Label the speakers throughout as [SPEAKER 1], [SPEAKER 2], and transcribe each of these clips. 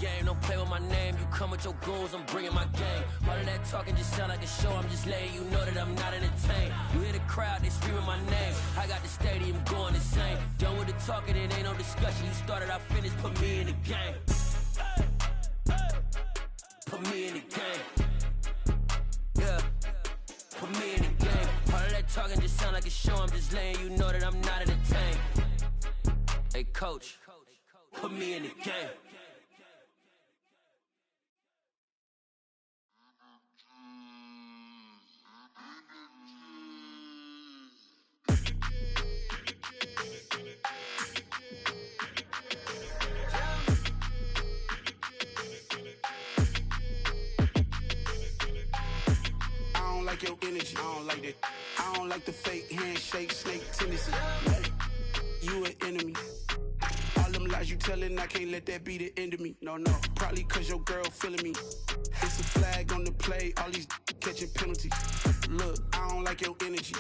[SPEAKER 1] game, don't play with my name. You come with your goons, I'm bringing my game. All of that talking just sound like a show, I'm just letting you know that I'm not entertained. You hear the crowd, they screaming my name. I got the stadium going insane. Done with the talking, it ain't no discussion. You started, I finished, put me in the game. Put me in the game. Yeah. Put me in the game. All of that talking just sound like a show, I'm just letting you know that I'm not entertained. Hey coach, put me in the game.
[SPEAKER 2] I don't like your energy, I don't like that. I don't like the fake handshake, snake tendency. You an enemy. All them lies you telling, I can't let that be the end of me. No, probably cause your girl feeling me. It's a flag on the play, all these catching penalties. Look, I don't like your energy.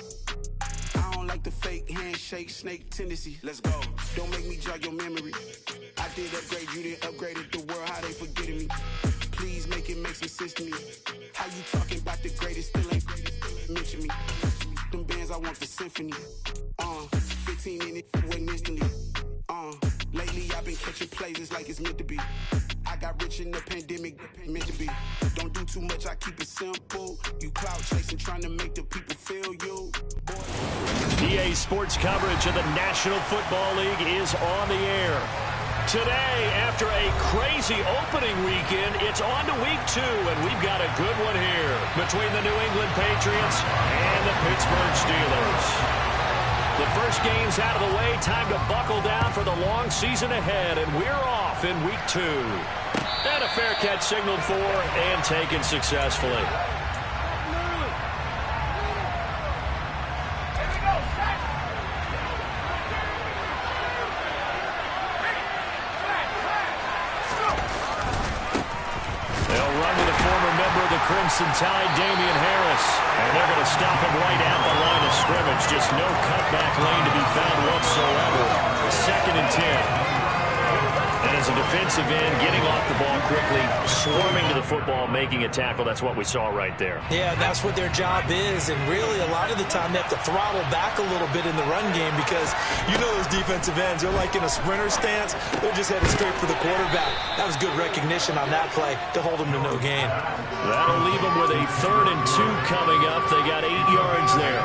[SPEAKER 2] I don't like the fake handshake, snake tendency. Let's go. Don't make me jog your memory. I did upgrade, you didn't upgrade it. The world, how they forgetting me. Please make it make some sense to me. How you talking about the greatest, still ain't mention me. Them bands, I want the symphony. 15 in it, wasn't instantly. Lately I've been catching plays, it's like it's meant to be. I got rich in the pandemic, meant to be. Don't do too much, I keep it simple. You clout chasing, trying to make the people feel you.
[SPEAKER 3] EA Sports coverage of the National Football League is on the air. Today, after a crazy opening weekend, it's on to week 2, and we've got a good one here between the New England Patriots and the Pittsburgh Steelers. The first game's out of the way. Time to buckle down for the long season ahead, and we're off in week 2. And a fair catch signaled for and taken successfully. They'll run with a former member of the Crimson Tide, Damian Harris. And they're going to stop him right at the line of scrimmage. Just no cutback lane to be found whatsoever. 2nd and 10. And as a defensive end, getting off the ball quickly, swarming to the football, making a tackle, that's what we saw right there.
[SPEAKER 4] Yeah, that's what their job is. And really, a lot of the time, they have to throttle back a little bit in the run game because you know those defensive ends, they're like in a sprinter stance. They're just headed straight for the quarterback. That was good recognition on that play to hold them to no gain.
[SPEAKER 3] That'll leave them with a 3rd and 2 coming up. They got 8 yards there.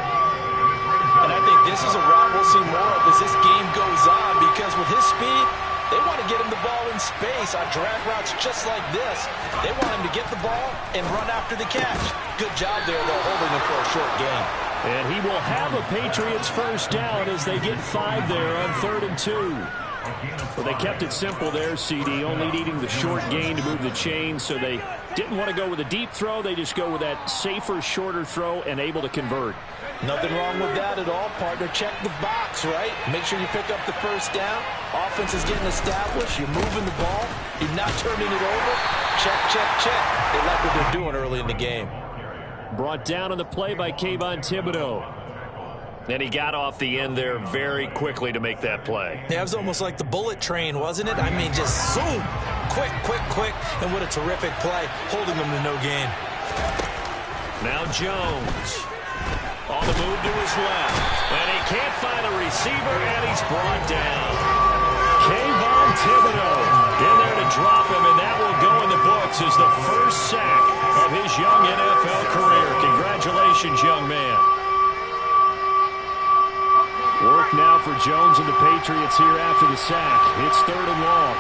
[SPEAKER 4] And I think this is a route we'll see more of as this game goes on because with his speed, they want to get him the ball in space on drag routes just like this. They want him to get the ball and run after the catch. Good job there, though, holding him for a short gain.
[SPEAKER 3] And he will have a Patriots first down as they get 5 there on 3rd and 2. Well, they kept it simple there, CD, only needing the short gain to move the chain, so they didn't want to go with a deep throw. They just go with that safer, shorter throw and able to convert.
[SPEAKER 4] Nothing wrong with that at all, partner. Check the box, right? Make sure you pick up the first down. Offense is getting established. You're moving the ball. You're not turning it over. Check, check, check. They like what they're doing early in the game.
[SPEAKER 3] Brought down on the play by Kayvon Thibodeau. And he got off the end there very quickly to make that play.
[SPEAKER 4] Yeah, it was almost like the bullet train, wasn't it? I mean, just zoom. Quick, quick, quick. And what a terrific play, holding them to no gain.
[SPEAKER 3] Now Jones. On the move to his left. And he can't find a receiver, and he's brought down. Kayvon Thibodeau in there to drop him, and that will go in the books as the first sack of his young NFL career. Congratulations, young man. Work now for Jones and the Patriots here after the sack. It's 3rd and long.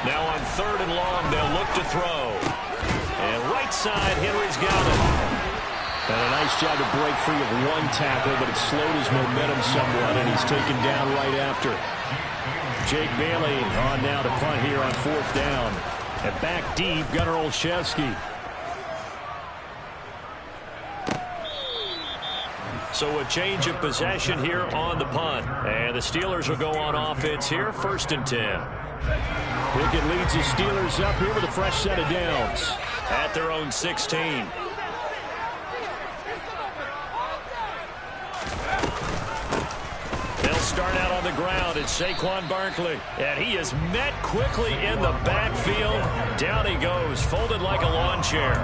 [SPEAKER 3] Now on 3rd and long, they'll look to throw. And right side, Henry's got it. And a nice job to break free of one tackle, but it slowed his momentum somewhat, and he's taken down right after. Jake Bailey on now to punt here on 4th down. And back deep, Gunnar Olszewski. So a change of possession here on the punt. And the Steelers will go on offense here, 1st and 10. Pickett leads the Steelers up here with a fresh set of downs at their own 16. start out on the ground. It's Saquon Barkley. And he is met quickly in the backfield. Down he goes, folded like a lawn chair.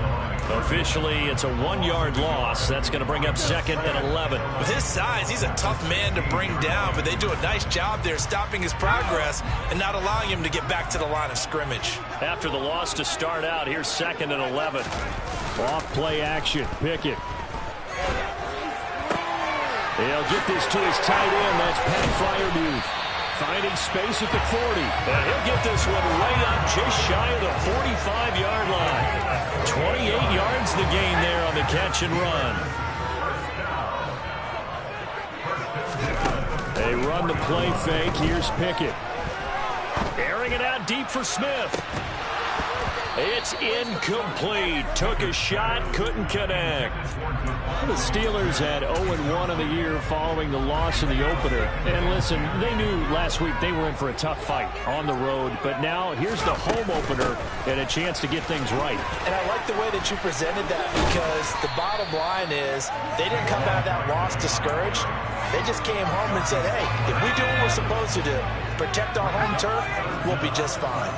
[SPEAKER 3] Officially, it's a 1-yard loss. That's going to bring up 2nd and 11.
[SPEAKER 4] With his size, he's a tough man to bring down, but they do a nice job there stopping his progress and not allowing him to get back to the line of scrimmage.
[SPEAKER 3] After the loss to start out, here's 2nd and 11. Off play action. Pickett. He'll get this to his tight end. That's Pat Freiermuth. Finding space at the 40. And he'll get this one way up just shy of the 45-yard line. 28 yards the gain there on the catch and run. They run the play fake. Here's Pickett. Airing it out deep for Smith. It's incomplete. Took a shot, couldn't connect. The Steelers had 0-1 in the year following the loss in the opener. And listen, they knew last week they were in for a tough fight on the road. But now here's the home opener and a chance to get things right.
[SPEAKER 4] And I like the way that you presented that, because the bottom line is they didn't come out of that loss discouraged. They just came home and said, hey, if we do what we're supposed to do, protect our home turf, we'll be just fine.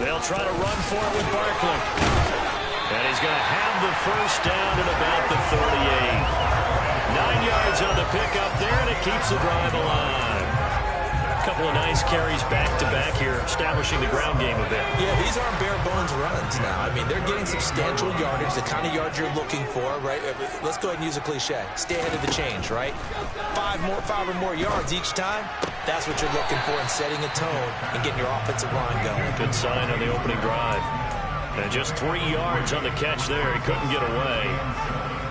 [SPEAKER 3] They'll try to run for it with Barkley. And he's going to have the first down at about the 38. 9 yards on the pickup there, and it keeps the drive alive. A couple of nice carries back-to-back here, establishing the ground game a bit.
[SPEAKER 4] Yeah, these aren't bare-bones runs now. I mean, they're getting substantial yardage, the kind of yards you're looking for, right? Let's go ahead and use a cliche. Stay ahead of the change, right? 5 or more yards each time. That's what you're looking for in setting a tone and getting your offensive line going.
[SPEAKER 3] Good sign on the opening drive. And just 3 yards on the catch there. He couldn't get away.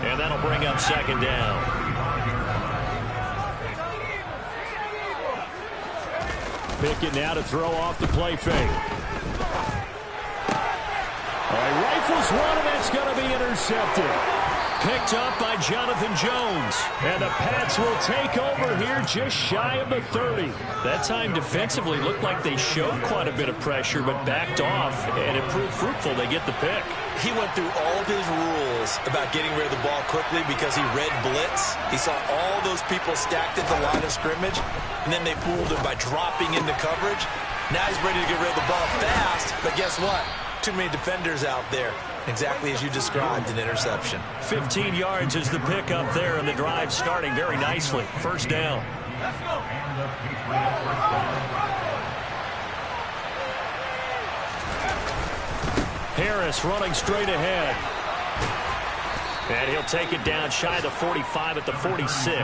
[SPEAKER 3] And that'll bring up 2nd down. Pickett now to throw off the play fake. All right, rifles one, and that's going to be intercepted. Picked up by Jonathan Jones. And the Pats will take over here just shy of the 30. That time defensively looked like they showed quite a bit of pressure, but backed off, and it proved fruitful. They get the pick.
[SPEAKER 4] He went through all of his rules about getting rid of the ball quickly because he read blitz. He saw all those people stacked at the line of scrimmage, and then they fooled him by dropping into coverage. Now he's ready to get rid of the ball fast, but guess what? Too many defenders out there. Exactly as you described, an interception.
[SPEAKER 3] 15 yards is the pickup there, and the drive starting very nicely. First down. Harris running straight ahead. And he'll take it down shy of the 45 at the 46.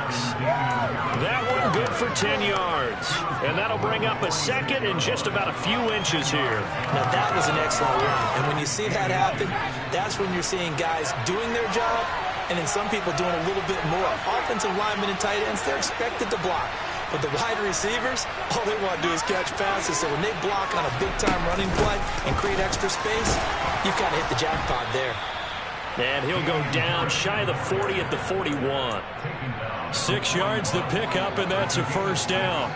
[SPEAKER 3] That one good for 10 yards. And that'll bring up a 2nd and just about a few inches here.
[SPEAKER 4] Now that was an excellent run. And when you see that happen, that's when you're seeing guys doing their job and then some people doing a little bit more. Offensive linemen and tight ends, they're expected to block. But the wide receivers, all they want to do is catch passes. So when they block on a big-time running play and create extra space, you've got to hit the jackpot there.
[SPEAKER 3] And he'll go down shy of the 40 at the 41. 6 yards the pickup, and that's a first down.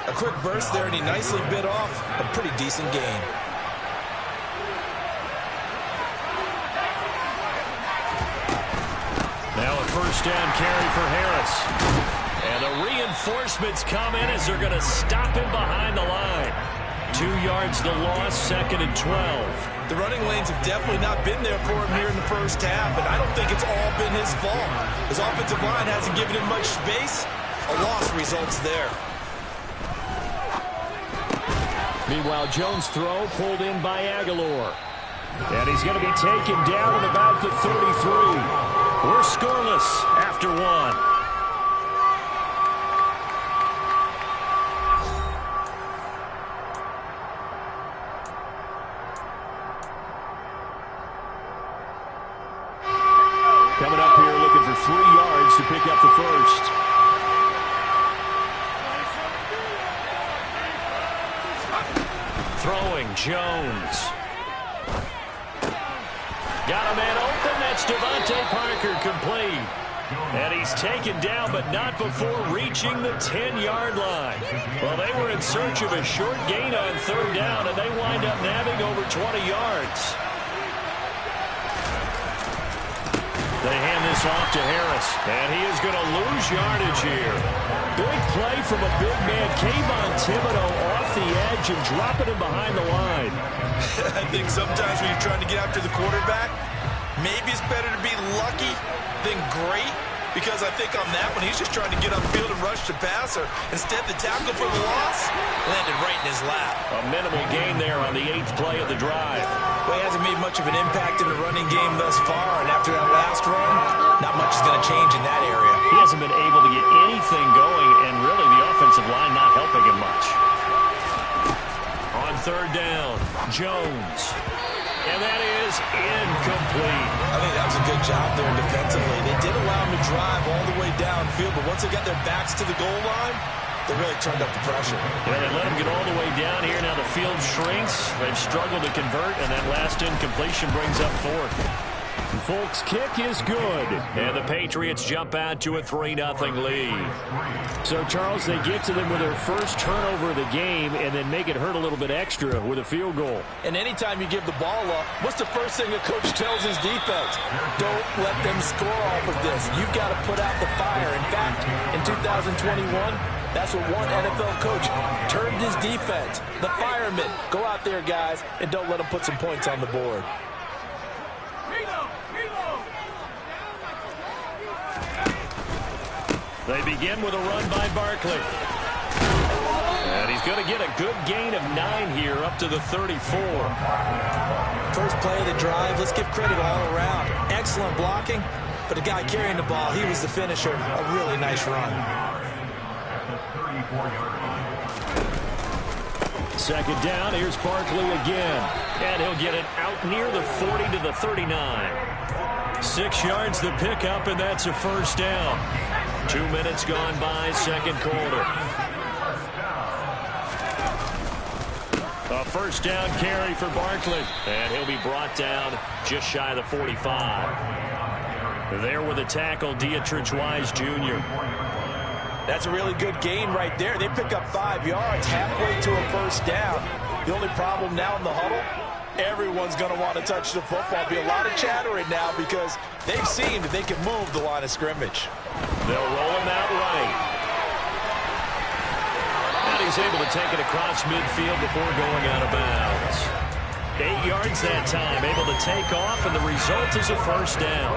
[SPEAKER 4] A quick burst there, and he nicely bit off a pretty decent gain.
[SPEAKER 3] Now a first down carry for Harris. And the reinforcements come in as they're going to stop him behind the line. 2 yards the loss, 2nd and 12.
[SPEAKER 4] The running lanes have definitely not been there for him here in the first half, and I don't think it's all been his fault. His offensive line hasn't given him much space. A loss results there.
[SPEAKER 3] Meanwhile, Jones' throw pulled in by Aguilar. And he's going to be taken down at about the 33. We're scoreless after one. Coming up here looking for 3 yards to pick up the first. Throwing Jones. Got a man open. That's Devontae Parker complete. And he's taken down, but not before reaching the 10-yard line. Well, they were in search of a short gain on 3rd down, and they wind up nabbing over 20 yards. They hand this off to Harris, and he is going to lose yardage here. Big play from a big man. Kayvon Thibodeau off the edge and dropping him behind the line.
[SPEAKER 4] I think sometimes when you're trying to get after the quarterback, maybe it's better to be lucky than great. Because I think on that one, he's just trying to get upfield and rush the passer. Instead, the tackle for the loss landed right in his lap.
[SPEAKER 3] A minimal gain there on the 8th play of the drive.
[SPEAKER 4] Well, he hasn't made much of an impact in the running game thus far. And after that last run, not much is going to change in that area.
[SPEAKER 3] He hasn't been able to get anything going, and really the offensive line not helping him much. On 3rd down, Jones. And that is incomplete.
[SPEAKER 4] I think that was a good job there defensively. They did allow him to drive all the way downfield, but once they got their backs to the goal line, they really turned up the pressure.
[SPEAKER 3] Yeah, they let him get all the way down here. Now the field shrinks. They've struggled to convert, and that last incompletion brings up 4th. Folks' kick is good, and the Patriots jump out to a 3-0 lead. So, Charles, they get to them with their first turnover of the game and then make it hurt a little bit extra with a field goal.
[SPEAKER 4] And anytime you give the ball up, what's the first thing a coach tells his defense? Don't let them score off of this. You've got to put out the fire. In fact, in 2021, that's what one NFL coach termed his defense. The firemen. Go out there, guys, and don't let them put some points on the board.
[SPEAKER 3] They begin with a run by Barkley. And he's going to get a good gain of 9 here up to the 34.
[SPEAKER 4] First play of the drive, let's give credit all around. Excellent blocking, but the guy carrying the ball, he was the finisher. A really nice run.
[SPEAKER 3] 2nd down, here's Barkley again. And he'll get it out near the 40 to the 39. 6 yards the pickup, and that's a 1st down. 2 minutes gone by, 2nd quarter. A 1st down carry for Barkley. And he'll be brought down just shy of the 45. There with a tackle, Dietrich Wise Jr.
[SPEAKER 4] That's a really good gain right there. They pick up 5 yards halfway to a 1st down. The only problem now in the huddle, everyone's going to want to touch the football. Be a lot of chattering now because they've seen that they can move the line of scrimmage.
[SPEAKER 3] They'll roll him out right. And he's able to take it across midfield before going out of bounds. 8 yards that time, able to take off, and the result is a 1st down.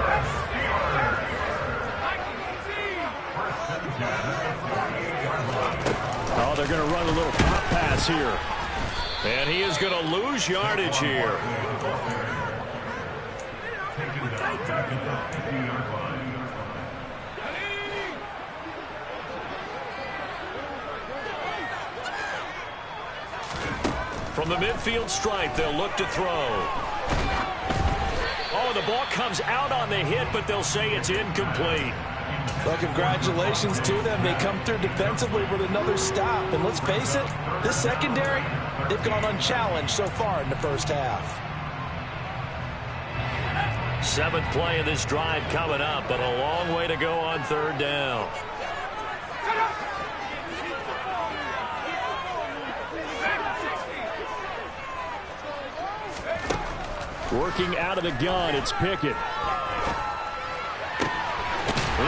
[SPEAKER 3] Oh, they're going to run a little pop pass here. And he is going to lose yardage here. From the midfield stripe, they'll look to throw. Oh, the ball comes out on the hit, but they'll say it's incomplete.
[SPEAKER 4] Well, congratulations to them. They come through defensively with another stop. And let's face it, this secondary, they've gone unchallenged so far in the 1st half.
[SPEAKER 3] 7th play of this drive coming up, but a long way to go on 3rd down. Working out of the gun, it's Pickett.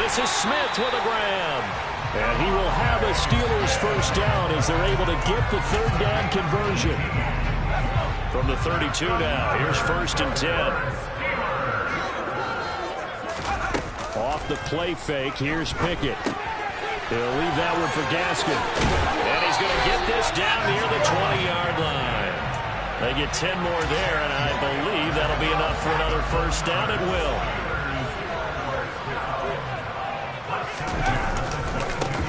[SPEAKER 3] This is Smith with a grab. And he will have a Steelers 1st down as they're able to get the 3rd down conversion. From the 32 now, here's 1st and 10. Off the play fake, here's Pickett. He'll leave that one for Gaskin. And he's going to get this down near the 20-yard line. They get 10 more there, and I believe that'll be enough for another 1st down. It will.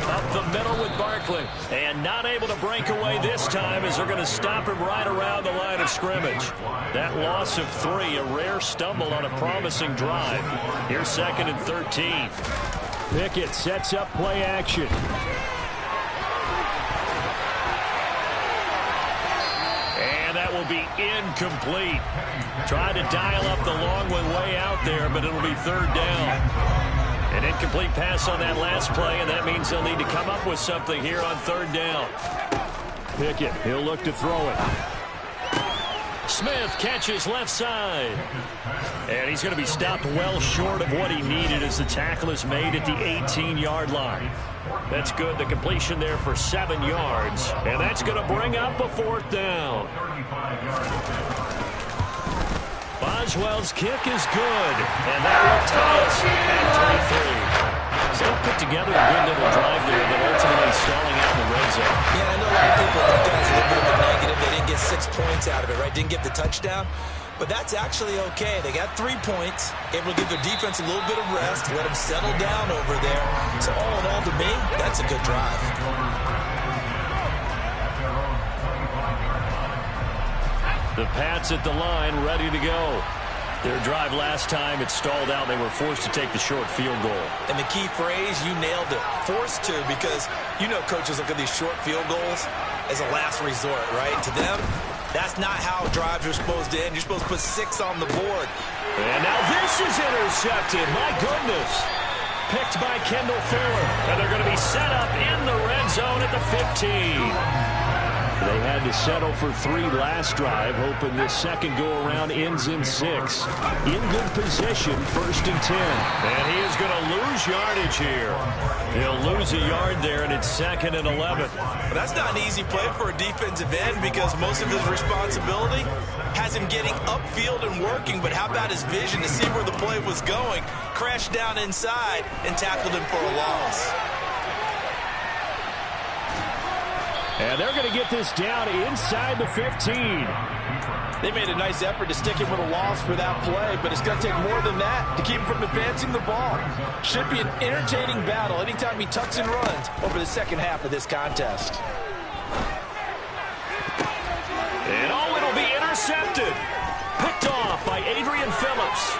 [SPEAKER 3] Up the middle with Barkley. And not able to break away this time as they're going to stop him right around the line of scrimmage. That loss of 3, a rare stumble on a promising drive. Here's 2nd and 13. Pickett sets up play action. And that will be incomplete. Tried to dial up the long one way out there, but it'll be 3rd down. An incomplete pass on that last play, and that means they'll need to come up with something here on 3rd down. Pickett, he'll look to throw it. Smith catches left side. And he's going to be stopped well short of what he needed as the tackle is made at the 18-yard line. That's good. The completion there for 7 yards. And that's going to bring up a 4th down. Boswell's kick is good. And that will tie us at 23. So they put together a good little drive there, but ultimately stalling out in the red zone.
[SPEAKER 4] Yeah, I know a lot of people think that's a little bit of a negative. They didn't get 6 points out of it, right? Didn't get the touchdown. But that's actually okay. They got 3 points, able to give their defense a little bit of rest, let them settle down over there. So all in all, to me, that's a good drive.
[SPEAKER 3] The Pats at the line, ready to go. Their drive last time, it stalled out. They were forced to take the short field goal.
[SPEAKER 4] And the key phrase, you nailed it, forced to, because you know coaches look at these short field goals as a last resort, right? To them, that's not how drives are supposed to end. You're supposed to put 6 on the board.
[SPEAKER 3] And now this is intercepted. My goodness. Picked by Kendall Fuller. And they're going to be set up in the red zone at the 15. They had to settle for 3 last drive, hoping this second go-around ends in 6. In good position, 1st and 10. And he is going to lose yardage here. He'll lose a yard there, and it's 2nd and 11.
[SPEAKER 4] But that's not an easy play for a defensive end because most of his responsibility has him getting upfield and working, but how about his vision to see where the play was going, crashed down inside, and tackled him for a loss.
[SPEAKER 3] And they're going to get this down inside the 15.
[SPEAKER 5] They made a nice effort to stick him with a loss for that play, but it's going to take more than that to keep him from advancing the ball. Should be an entertaining battle anytime he tucks and runs over the second half of this contest.
[SPEAKER 3] And it'll be intercepted. Picked off by Adrian Phillips.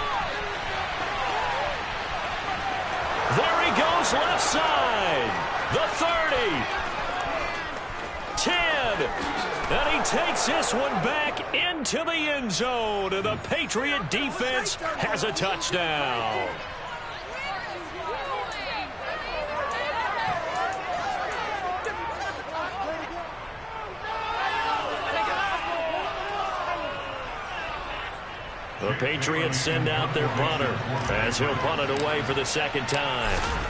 [SPEAKER 3] There he goes left side. The 30. 10, and he takes this one back into the end zone, and the Patriot defense has a touchdown. The Patriots send out their punter as he'll punt it away for the 2nd time.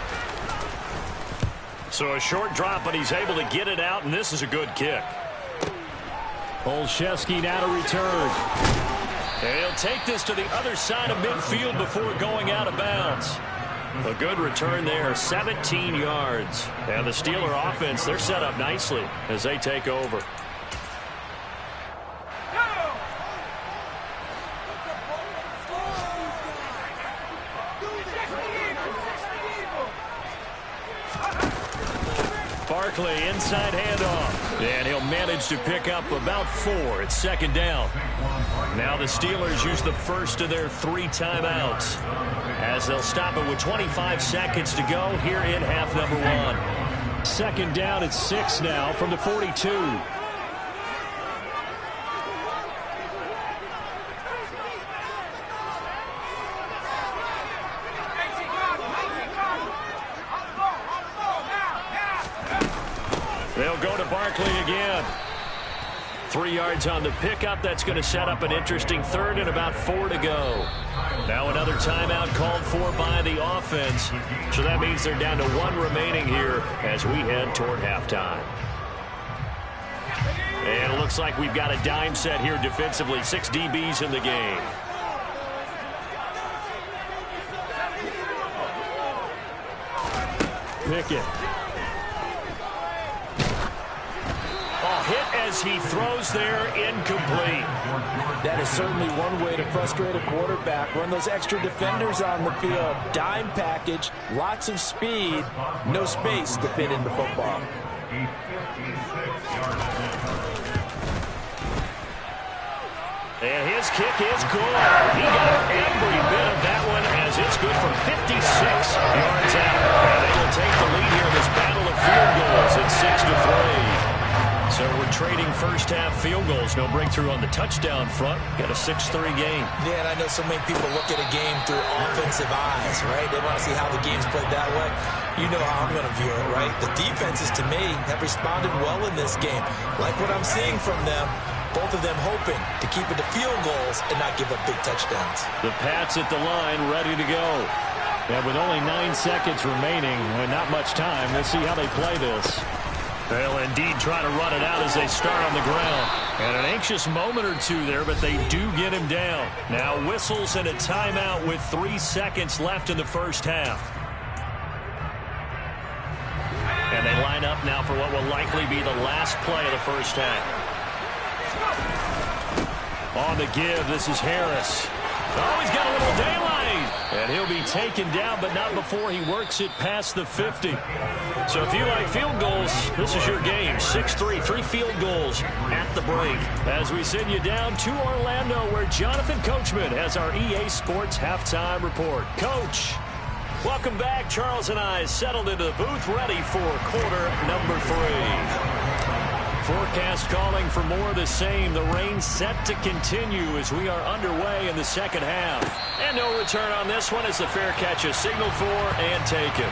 [SPEAKER 3] So a short drop, but he's able to get it out, and this is a good kick. Olszewski now to return. And he'll take this to the other side of midfield before going out of bounds. A good return there, 17 yards. And the Steeler offense, they're set up nicely as they take over. Barkley inside handoff. And he'll manage to pick up about 4. It's 2nd down. Now the Steelers use the first of their 3 timeouts as they'll stop it with 25 seconds to go here in half number 1. 2nd down at 6 now from the 42. They'll go to Barkley again. 3 yards on the pickup. That's going to set up an interesting 3rd and about 4 to go. Now another timeout called for by the offense. So that means they're down to 1 remaining here as we head toward halftime. And it looks like we've got a dime set here defensively. 6 DBs in the game. Pickett. Hit as he throws there, incomplete.
[SPEAKER 5] That is certainly one way to frustrate a quarterback. Run those extra defenders on the field. Dime package, lots of speed, no space to fit into football.
[SPEAKER 3] And his kick is good. He got every bit of that one as it's good from 56 yards out. And they will take the lead here in this battle of field goals at 6-3. So we're trading first half field goals. No breakthrough on the touchdown front. Got a 6-3 game.
[SPEAKER 4] Yeah, and I know so many people look at a game through offensive eyes, right? They want to see how the game's played that way. You know how I'm going to view it, right? The defenses, to me, have responded well in this game. Like what I'm seeing from them.
[SPEAKER 5] Both of them hoping to keep it to field goals and not give up big touchdowns.
[SPEAKER 3] The Pats at the line, ready to go. And with only 9 seconds remaining and not much time, we'll see how they play this. They'll indeed try to run it out as they start on the ground. And an anxious moment or two there, but they do get him down. Now whistles and a timeout with 3 seconds left in the first half. And they line up now for what will likely be the last play of the first half. On the give, this is Harris. Oh, he's got a little daylight. And he'll be taken down, but not before he works it past the 50. So if you like field goals, this is your game. 6-3, 3 field goals at the break. As we send you down to Orlando, where Jonathan Coachman has our EA Sports halftime report. Coach, welcome back. Charles and I settled into the booth, ready for quarter number 3. Forecast calling for more of the same. The rain set to continue as we are underway in the second half. And no return on this one as the fair catch is signaled for and taken.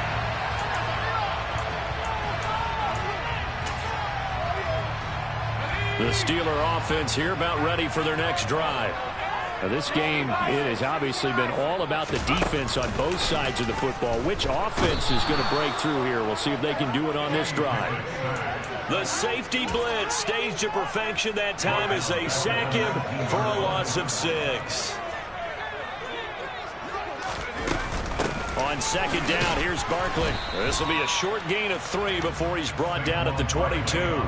[SPEAKER 3] The Steeler offense here about ready for their next drive. Now this game, it has obviously been all about the defense on both sides of the football. Which offense is going to break through here? We'll see if they can do it on this drive. The safety blitz staged to perfection that time as they sack him for a loss of 6. On second down, here's Barkley. This will be a short gain of 3 before he's brought down at the 22.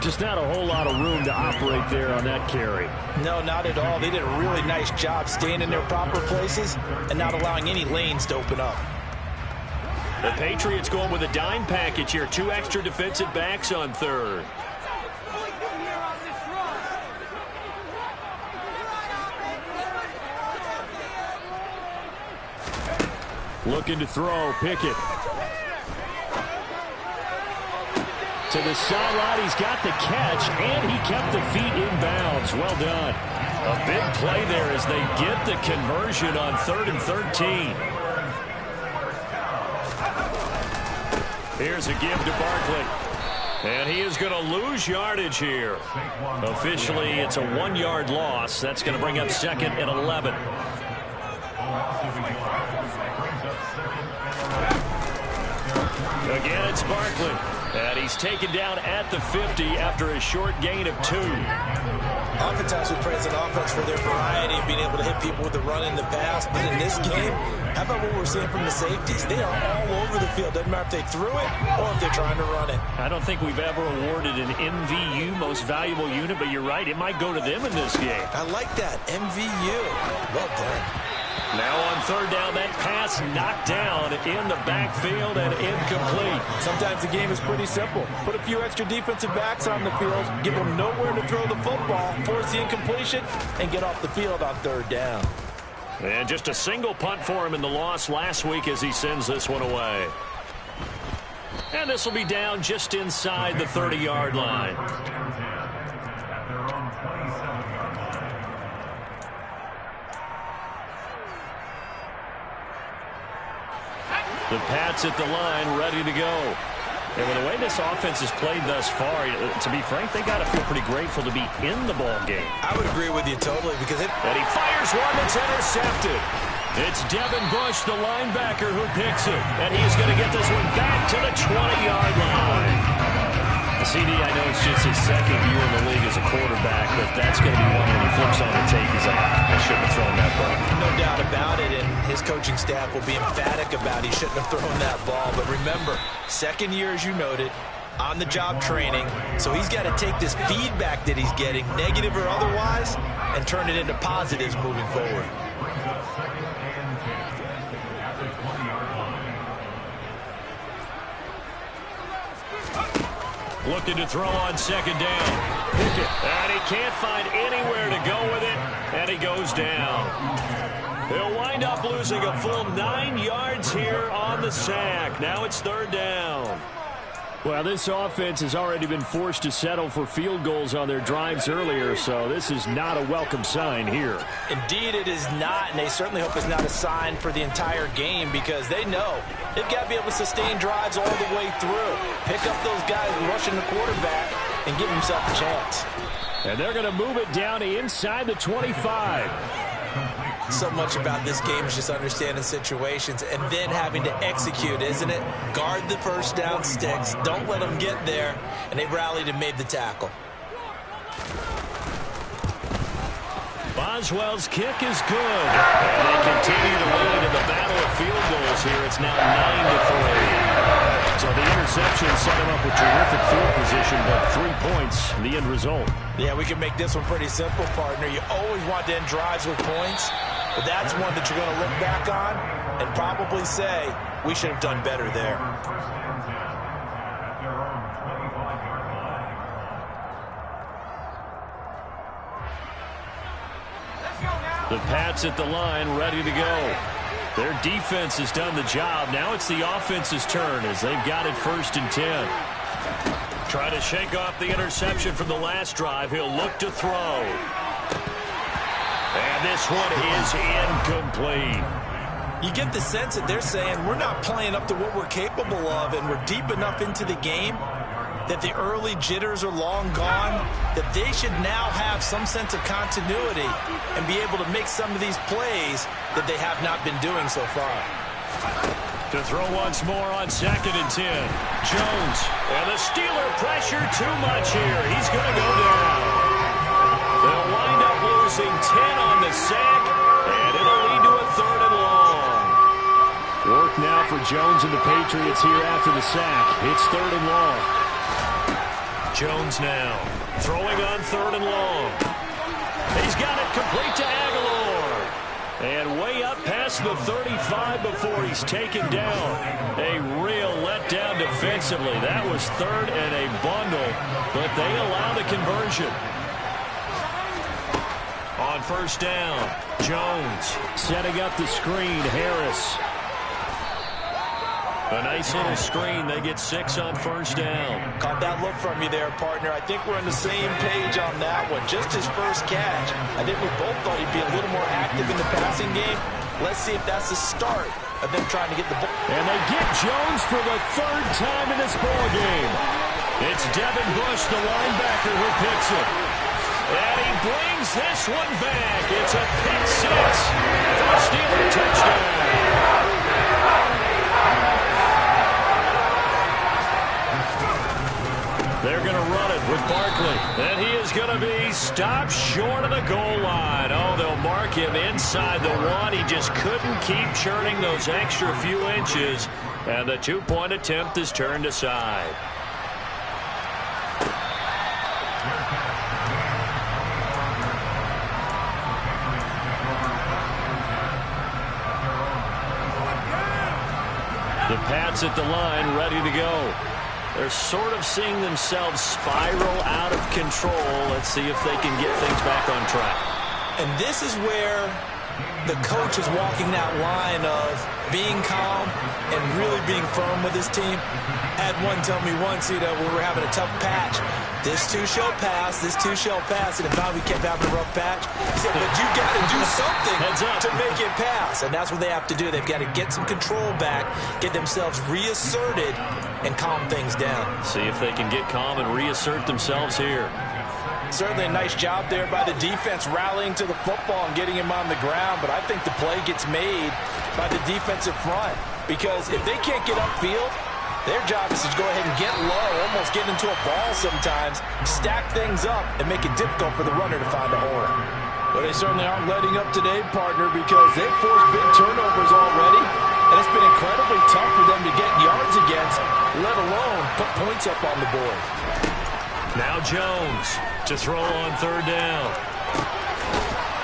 [SPEAKER 3] Just not a whole lot of room to operate there on that carry.
[SPEAKER 5] No, not at all. They did a really nice job staying in their proper places and not allowing any lanes to open up.
[SPEAKER 3] The Patriots going with a dime package here. 2 extra defensive backs on third. Looking to throw, Pickett. To the sideline, he's got the catch, and he kept the feet in bounds. Well done. A big play there as they get the conversion on 3rd and 13. Here's a give to Barkley. And he is going to lose yardage here. Officially, it's a 1-yard loss. That's going to bring up second and 11. Again, it's Barkley. And he's taken down at the 50 after a short gain of 2.
[SPEAKER 5] Oftentimes we praise an offense for their variety and being able to hit people with the run in the pass. But in this game, how about what we're seeing from the safeties? They are all over the field. Doesn't matter if they threw it or if they're trying to run it.
[SPEAKER 3] I don't think we've ever awarded an MVU, most valuable unit, but you're right. It might go to them in this game.
[SPEAKER 5] I like that. MVU. Well done.
[SPEAKER 3] Now on 3rd down, that pass knocked down in the backfield and incomplete.
[SPEAKER 5] Sometimes the game is pretty simple. Put a few extra defensive backs on the field, give them nowhere to throw the football, force the incompletion, and get off the field on 3rd down.
[SPEAKER 3] And just a single punt for him in the loss last week as he sends this one away. And this will be down just inside the 30-yard line. The Pats at the line, ready to go. And with the way this offense has played thus far, to be frank, they got to feel pretty grateful to be in the ball game.
[SPEAKER 5] I would agree with you totally because it...
[SPEAKER 3] And he fires one that's intercepted. It's Devin Bush, the linebacker, who picks it. And he's going to get this one back to the 20-yard line. CD, I know it's just his 2nd year in the league as a quarterback, but that's going to be one when he flips on the tape. He's like, I shouldn't have thrown that ball.
[SPEAKER 5] No doubt about it, and his coaching staff will be emphatic about he shouldn't have thrown that ball. But remember, 2nd year, as you noted, on-the-job training, so he's got to take this feedback that he's getting, negative or otherwise, and turn it into positives moving forward.
[SPEAKER 3] Looking to throw on 2nd down. Pickett. And he can't find anywhere to go with it, and he goes down. He'll wind up losing a full 9 yards here on the sack. Now it's 3rd down. Well, this offense has already been forced to settle for field goals on their drives earlier, so this is not a welcome sign here.
[SPEAKER 5] Indeed, it is not, and they certainly hope it's not a sign for the entire game because they know they've got to be able to sustain drives all the way through. Pick up those guys rushing the quarterback and give himself a chance.
[SPEAKER 3] And they're going to move it down to inside the 25.
[SPEAKER 5] So much about this game is just understanding situations and then having to execute, isn't it? Guard the first down sticks. Don't let them get there. And they rallied and made the tackle.
[SPEAKER 3] Boswell's kick is good. And they continue to lead in the battle of field goals here. It's now 9-3. So the interception set him up with terrific field position, but 3 points, the end result.
[SPEAKER 5] Yeah, we can make this one pretty simple, partner. You always want to end drives with points, but that's one that you're going to look back on and probably say, we should have done better there.
[SPEAKER 3] The Pats at the line, ready to go. Their defense has done the job. Now it's the offense's turn as they've got it 1st and 10. Trying to shake off the interception from the last drive. He'll look to throw. And this one is incomplete.
[SPEAKER 5] You get the sense that they're saying we're not playing up to what we're capable of, and we're deep enough into the game that the early jitters are long gone, that they should now have some sense of continuity and be able to make some of these plays that they have not been doing so far.
[SPEAKER 3] To throw once more on 2nd and 10. Jones. And the Steeler pressure too much here. He's going to go down. They'll wind up losing 10 on the sack, and it'll lead to a 3rd and long. Work now for Jones and the Patriots here after the sack. It's 3rd and long. Jones now throwing on 3rd and long. He's got it complete to Aguilar. And way up past the 35 before he's taken down. A real letdown defensively. That was 3rd and a bundle, but they allow the conversion. On 1st down, Jones setting up the screen. Harris. A nice little screen. They get 6 on 1st down.
[SPEAKER 5] Caught that look from you there, partner. I think we're on the same page on that one. Just his first catch. I think we both thought he'd be a little more active in the passing game. Let's see if that's the start of them trying to get the ball.
[SPEAKER 3] And they get Jones for the 3rd time in this ball game. It's Devin Bush, the linebacker, who picks it. And he brings this one back. It's a pick 6 for a Steeler touchdown. They're going to run it with Barkley. And he is going to be stopped short of the goal line. Oh, they'll mark him inside the 1. He just couldn't keep churning those extra few inches. And the 2-point attempt is turned aside. The Pats at the line, ready to go. They're sort of seeing themselves spiral out of control. Let's see if they can get things back on track.
[SPEAKER 5] And this is where the coach is walking that line of being calm and really being firm with his team. Had one tell me once, when we were having a tough patch, this too shall pass, this too shall pass, and if not, we kept having a rough patch. He said, but you got to do something to make it pass, and that's what they have to do. They've got to get some control back, get themselves reasserted, and calm things down.
[SPEAKER 3] See if they can get calm and reassert themselves here.
[SPEAKER 5] Certainly a nice job there by the defense rallying to the football and getting him on the ground, but I think the play gets made by the defensive front because if they can't get upfield, their job is to go ahead and get low, almost get into a ball sometimes, stack things up, and make it difficult for the runner to find a hole. But they certainly aren't letting up today, partner, because they've forced big turnovers already, and it's been incredibly tough for them to get yards against, let alone put points up on the board.
[SPEAKER 3] Now Jones to throw on 3rd down.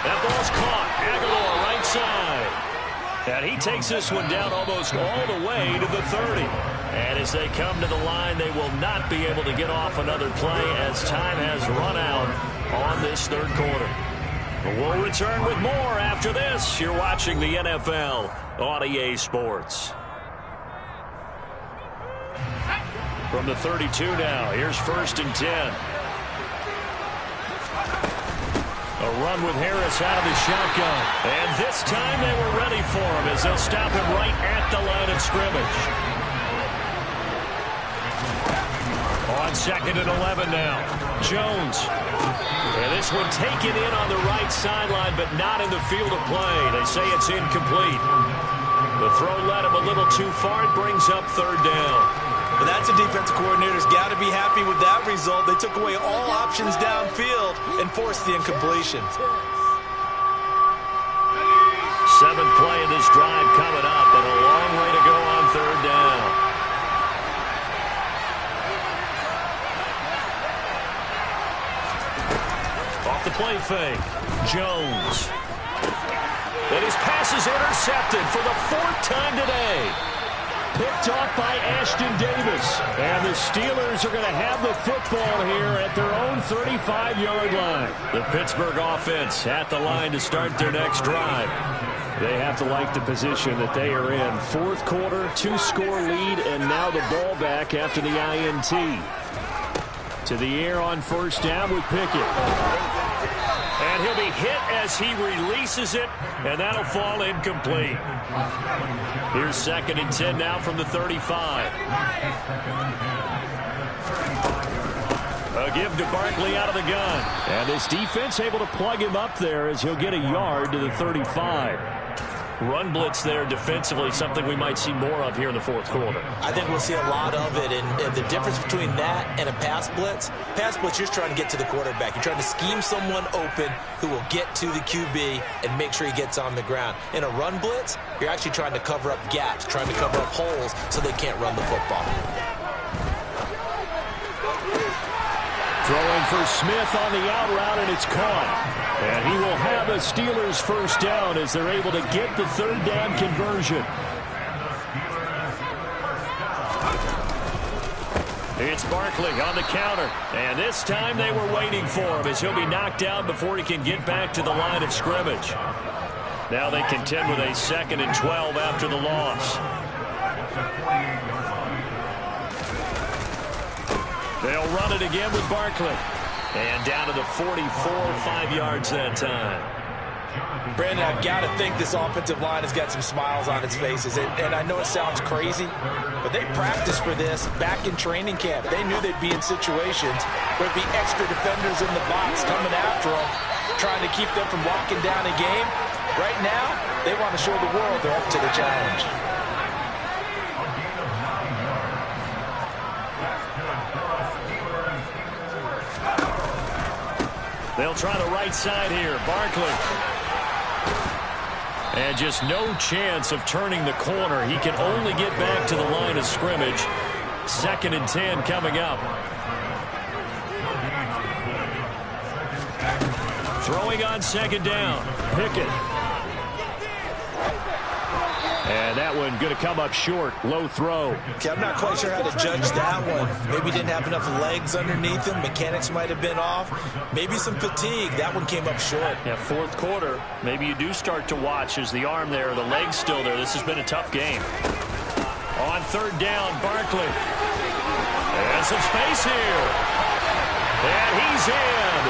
[SPEAKER 3] That ball's caught. Aguilar right side. And he takes this one down almost all the way to the 30. And as they come to the line, they will not be able to get off another play as time has run out on this 3rd quarter. But we'll return with more after this. You're watching the NFL on EA Sports. From the 32 now, here's 1st and 10. A run with Harris out of the shotgun. And this time they were ready for him as they'll stop him right at the line of scrimmage. On 2nd and 11 now. Jones. And this one taken in on the right sideline, but not in the field of play. They say it's incomplete. The throw led him a little too far. It brings up 3rd down.
[SPEAKER 5] Well, that's a defensive coordinator's got to be happy with that result. They took away all options downfield and forced the incompletion.
[SPEAKER 3] 7th play of this drive coming up, and a long way to go on 3rd down. Off the play fake, Jones. And his pass is intercepted for the 4th time today. Picked off by Ashton Davis. And the Steelers are going to have the football here at their own 35-yard line. The Pittsburgh offense at the line to start their next drive. They have to like the position that they are in. 4th quarter, 2-score lead, and now the ball back after the INT. To the air on 1st down with Pickett. And he'll be hit as he releases it, and that'll fall incomplete. Here's 2nd and 10 now from the 35. A give to Barkley out of the gun. And this defense able to plug him up there as he'll get a yard to the 35. Run blitz there defensively, something we might see more of here in the 4th quarter.
[SPEAKER 5] I think we'll see a lot of it, and the difference between that and a pass blitz, you're just trying to get to the quarterback. You're trying to scheme someone open who will get to the QB and make sure he gets on the ground. In a run blitz, you're actually trying to cover up gaps, trying to cover up holes so they can't run the football.
[SPEAKER 3] Throwing for Smith on the out route, and it's caught. And he will have a Steelers 1st down as they're able to get the 3rd down conversion. It's Barkley on the counter. And this time they were waiting for him as he'll be knocked down before he can get back to the line of scrimmage. Now they contend with a 2nd and 12 after the loss. They'll run it again with Barkley. And down to the 44, 5 yards that time.
[SPEAKER 5] Brandon, I've got to think this offensive line has got some smiles on its faces. And I know it sounds crazy, but they practiced for this back in training camp. They knew they'd be in situations where there'd be extra defenders in the box coming after them, trying to keep them from locking down a game. Right now, they want to show the world they're up to the challenge.
[SPEAKER 3] They'll try the right side here. Barkley. And just no chance of turning the corner. He can only get back to the line of scrimmage. 2nd and 10 coming up. Throwing on 2nd down. Pickett. And that one going to come up short. Low throw.
[SPEAKER 5] Okay, I'm not quite sure how to judge that one. Maybe he didn't have enough legs underneath him. Mechanics might have been off. Maybe some fatigue. That one came up short.
[SPEAKER 3] Yeah, 4th quarter. Maybe you do start to watch as the arm there, the leg's still there. This has been a tough game. On 3rd down, Barkley. And some space here. And he's in.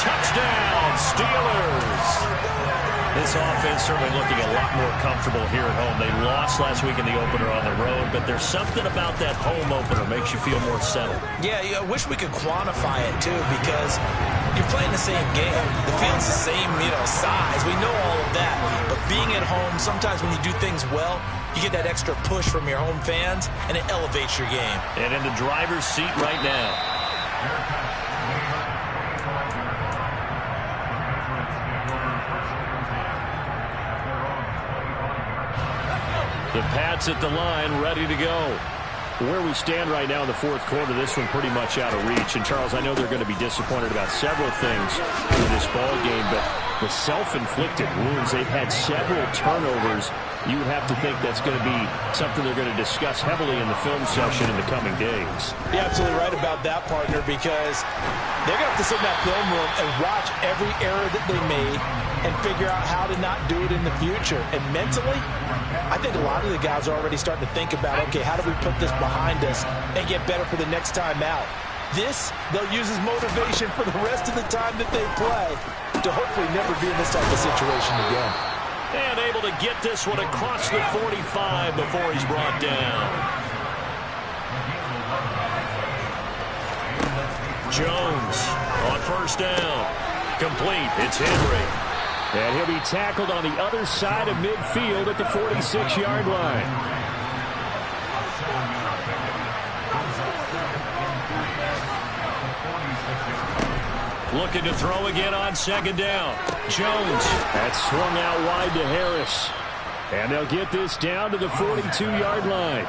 [SPEAKER 3] Touchdown, Steelers. This offense certainly looking a lot more comfortable here at home. They lost last week in the opener on the road, but there's something about that home opener makes you feel more settled.
[SPEAKER 5] Yeah, I wish we could quantify it, too, because you're playing the same game. The field's the same, size. We know all of that. But being at home, sometimes when you do things well, you get that extra push from your home fans, and it elevates your game.
[SPEAKER 3] And in the driver's seat right now. The Pats at the line, ready to go. Where we stand right now in the 4th quarter, this one pretty much out of reach. And, Charles, I know they're going to be disappointed about several things in this ball game, but the self-inflicted wounds, they've had several turnovers. You would have to think that's going to be something they're going to discuss heavily in the film session in the coming days.
[SPEAKER 5] You're absolutely right about that, partner, because they're going to have to sit in that film room and watch every error that they made and figure out how to not do it in the future. And mentally, I think a lot of the guys are already starting to think about, okay, how do we put this behind us and get better for the next time out? This, they'll use as motivation for the rest of the time that they play to hopefully never be in this type of situation again.
[SPEAKER 3] And able to get this one across the 45 before he's brought down. Jones on first down. Complete. It's Henry. And he'll be tackled on the other side of midfield at the 46-yard line. Looking to throw again on second down. Jones. That's swung out wide to Harris. And they'll get this down to the 42-yard line.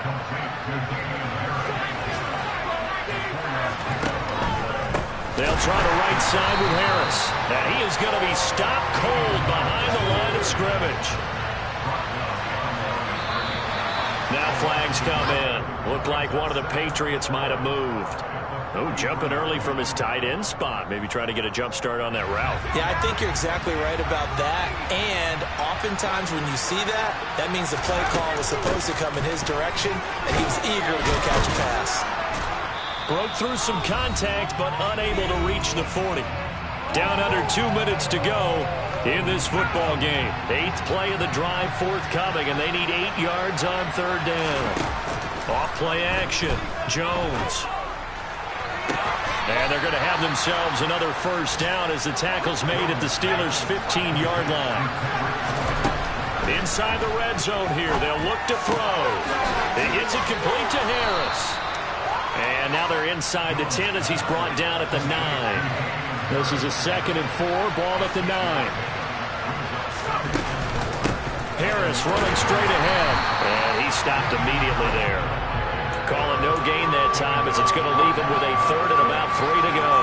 [SPEAKER 3] They'll try the right side with Harris. And he is going to be stopped cold behind the line of scrimmage. Now flags come in. Looked like one of the Patriots might have moved. Oh, jumping early from his tight end spot. Maybe trying to get a jump start on that route.
[SPEAKER 5] Yeah, I think you're exactly right about that. And oftentimes when you see that, that means the play call was supposed to come in his direction, and he was eager to go catch a pass.
[SPEAKER 3] Broke through some contact, but unable to reach the 40. Down under 2 minutes to go in this football game. 8th play of the drive forthcoming, and they need 8 yards on third down. Off play action. Jones. And they're going to have themselves another first down as the tackle's made at the Steelers' 15-yard line. Inside the red zone here, they'll look to throw. He gets it complete to Harris. And now they're inside the 10 as he's brought down at the 9. This is a 2nd and 4, ball at the 9. Harris running straight ahead. And he stopped immediately there. Calling no gain that time as it's going to leave him with a 3rd and about 3 to go.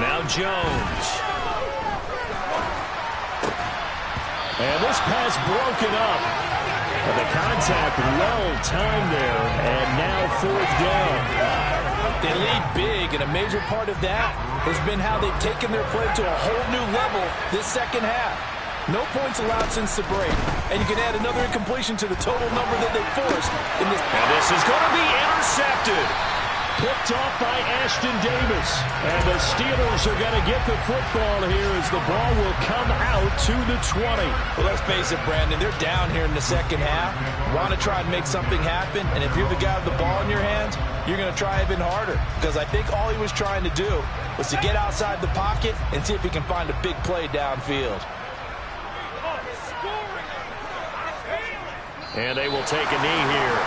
[SPEAKER 3] Now Jones. And this pass broken up. But the contact well timed there. And now 4th down.
[SPEAKER 5] They lead big, and a major part of that has been how they've taken their play to a whole new level this second half. No points allowed since the break, and you can add another incompletion to the total number that they forced in this.
[SPEAKER 3] And this is going to be intercepted. Picked off by Ashton Davis. And the Steelers are going to get the football here as the ball will come out to the 20.
[SPEAKER 5] Well, let's face it, Brandon, they're down here in the second half. Want to try and make something happen, and if you're the guy with the ball in your hands, you're going to try even harder, because I think all he was trying to do was to get outside the pocket and see if he can find a big play downfield.
[SPEAKER 3] And they will take a knee here.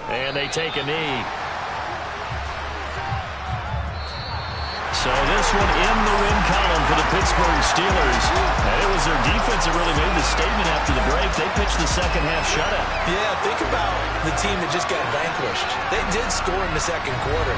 [SPEAKER 3] And they take a knee. So this one in the win column for the Pittsburgh Steelers. And it was their defense that really made the statement after the break. They pitched the second half shutout.
[SPEAKER 5] Yeah, think about the team that just got vanquished. They did score in the second quarter.